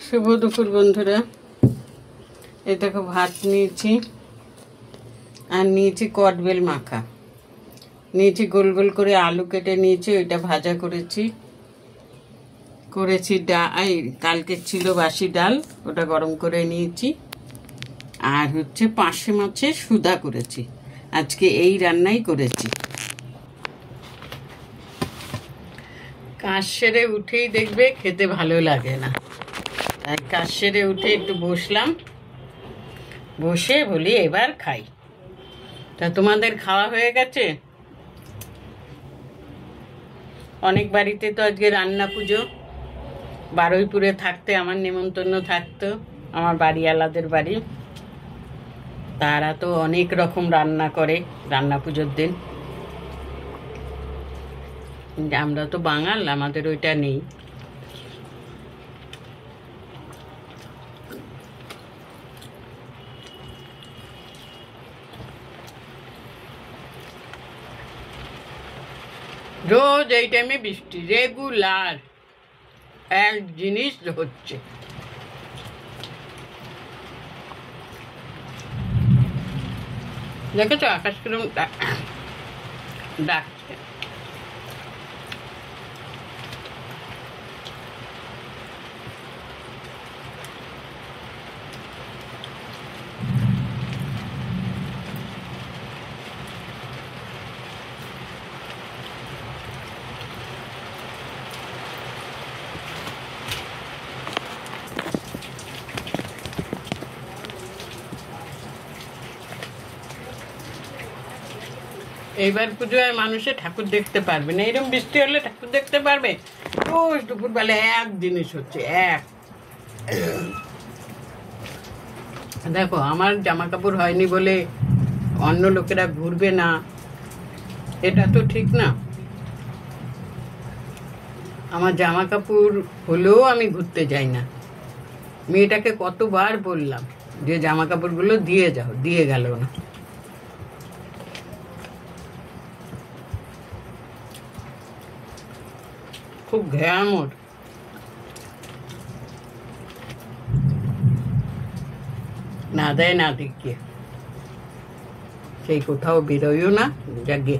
শুভ দুপুর বন্ধুরা। এই দেখো ভাত নিয়েছি আর নিয়েছি কটবেল মাখা নিয়েছি, গোল গোল করে আলু কেটে নিয়েছি, ওইটা ভাজা করেছি কালকে ছিল বাসি ডাল, ওটা গরম করে নিয়েছি। আর হচ্ছে পার্শে মাছের সুধা করেছি, আজকে এই রান্নাই করেছি। কাজ সেরে উঠেই দেখবে খেতে ভালো লাগে না, তাই কাজ সেরে উঠে একটু বসলাম, বসে বলি এবার খাই। তা তোমাদের খাওয়া হয়ে গেছে? অনেক বাড়িতে তো আজকে রান্না পুজো, বারুইপুরে থাকতে আমার নেমন্তন্ন থাকতো, আমার বাড়িওয়ালাদের বাড়ি। তারা তো অনেক রকম রান্না করে রান্না পুজোর দিন। আমরা তো বাঙাল, আমাদের ওইটা নেই। রোজ এই টাইমে বৃষ্টি, রেগুলার এক জিনিস হচ্ছে। দেখেছো আকাশ কিরম ডাকছে। এইবার পুজোয় মানুষে ঠাকুর দেখতে পারবে না, এরকম বৃষ্টি হলে ঠাকুর দেখতে পারবে? রোজ দুপুরবেলা এক জিনিস হচ্ছে, এক। দেখো আমার জামা কাপড় হয়নি বলে অন্য লোকেরা ঘুরবে না, এটা তো ঠিক না। আমার জামা কাপড় হলেও আমি ঘুরতে যাই না। মেয়েটাকে কতবার বললাম যে জামা কাপড়গুলো দিয়ে যাও, দিয়ে গেল না। খুব ঘ্যাম ওর। না দেয় না দেখিয়ে সেই কোথাও বেরোয়ও না, জাগে।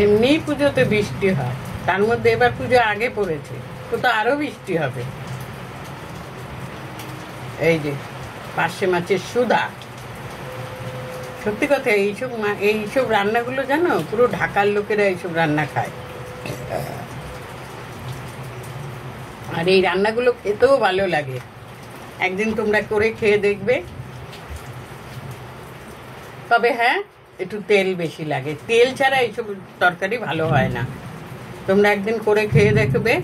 এমনি পুজোতে বৃষ্টি হয়, তার মধ্যে এবার পুজো আগে পড়েছে, তো আরো বৃষ্টি হবে। এই যে পার্শে মাছের সুধা, সত্যি কথা এইসব রান্নাগুলো জানো, পুরো ঢাকার লোকেরা এইসব রান্না খায়। আর এই রান্নাগুলো খেতেও ভালো লাগে, একদিন তোমরা করে খেয়ে দেখবে। তবে হ্যাঁ, একটু তেল বেশি লাগে, তেল ছাড়া এইসব তরকারি ভালো হয় না। তোমরা একদিন করে খেয়ে দেখবে,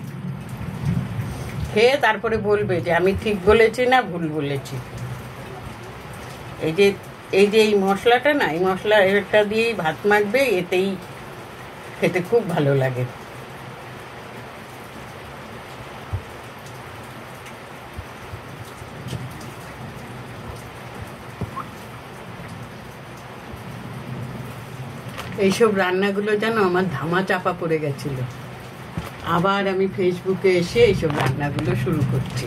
খেয়ে তারপরে বলবে যে আমি ঠিক বলেছি না ভুল বলেছি। এই মশলাটা না, এই মশলা এটা দিয়েই ভাত মাখবে, এতেই খেতে খুব ভালো লাগে। এইসব রান্নাগুলো যেন আমার ধামা চাপা পড়ে গেছিল, আবার আমি ফেসবুকে এসে এইসব রান্নাগুলো শুরু করছি।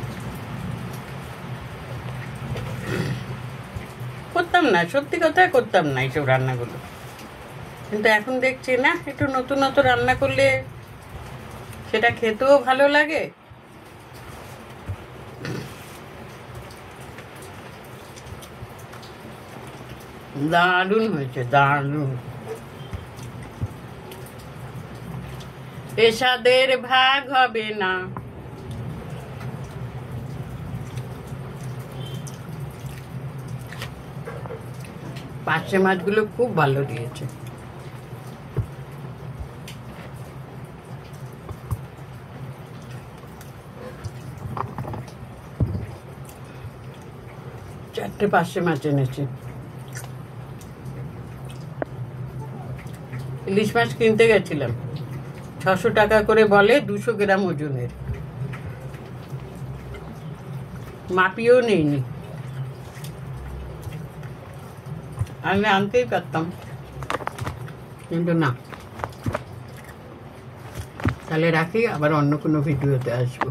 করতাম না, সত্যি কথা করতাম না এইসব রান্নাগুলো, কিন্তু এখন দেখছি না, একটু নতুন নতুন রান্না করলে সেটা খেতেও ভালো লাগে। দারুণ হয়েছে, দারুণ। এসাদের ভাগ হবে না। পার্শে মাছগুলো খুব ভালো দিয়েছে। চারটে পার্শে মাছ এনেছে। ইলিশ মাছ কিনতে গেছিলাম, 600 টাকা করে বলে, 200 গ্রাম ওজনের। মাপিও নেইনি। আমি আনতেই পারতাম, কিন্তু না। তাহলে রাখি, আবার অন্য কোনো ভিডিওতে আসবো।